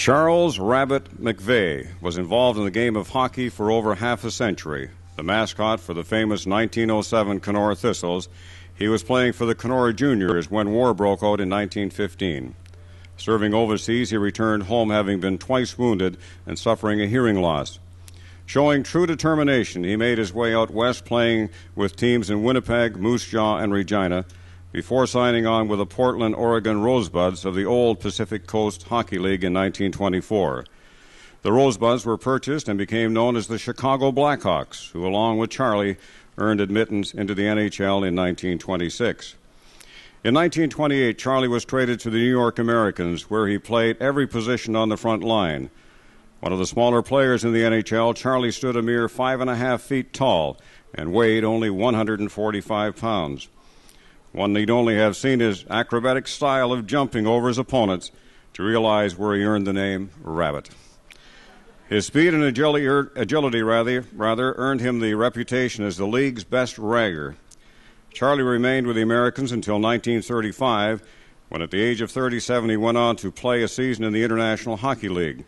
Charles Rabbit McVeigh was involved in the game of hockey for over half a century. The mascot for the famous 1907 Kenora Thistles, he was playing for the Kenora Juniors when war broke out in 1915. Serving overseas, he returned home having been twice wounded and suffering a hearing loss. Showing true determination, he made his way out west playing with teams in Winnipeg, Moose Jaw, and Regina, before signing on with the Portland, Oregon Rosebuds of the old Pacific Coast Hockey League in 1924. The Rosebuds were purchased and became known as the Chicago Blackhawks, who, along with Charlie, earned admittance into the NHL in 1926. In 1928, Charlie was traded to the New York Americans, where he played every position on the front line. One of the smaller players in the NHL, Charlie stood a mere 5.5 feet tall and weighed only 145 pounds. One need only have seen his acrobatic style of jumping over his opponents to realize where he earned the name Rabbit. His speed and agility earned him the reputation as the league's best ragger. Charlie remained with the Americans until 1935, when at the age of 37 he went on to play a season in the International Hockey League.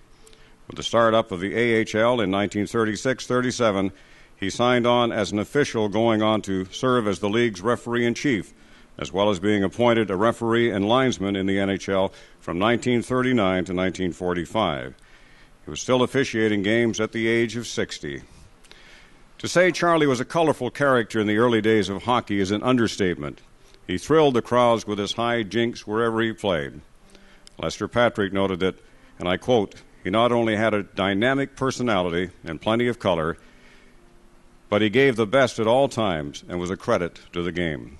With the start-up of the AHL in 1936-37, he signed on as an official, going on to serve as the league's referee-in-chief, as well as being appointed a referee and linesman in the NHL from 1939 to 1945. He was still officiating games at the age of 60. To say Charlie was a colorful character in the early days of hockey is an understatement. He thrilled the crowds with his high jinks wherever he played. Lester Patrick noted that, and I quote, "He not only had a dynamic personality and plenty of color, but he gave the best at all times and was a credit to the game."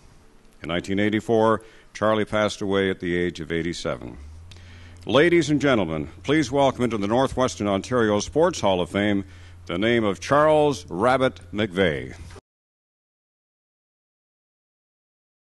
In 1984, Charlie passed away at the age of 87. Ladies and gentlemen, please welcome into the Northwestern Ontario Sports Hall of Fame the name of Charles Rabbit McVeigh.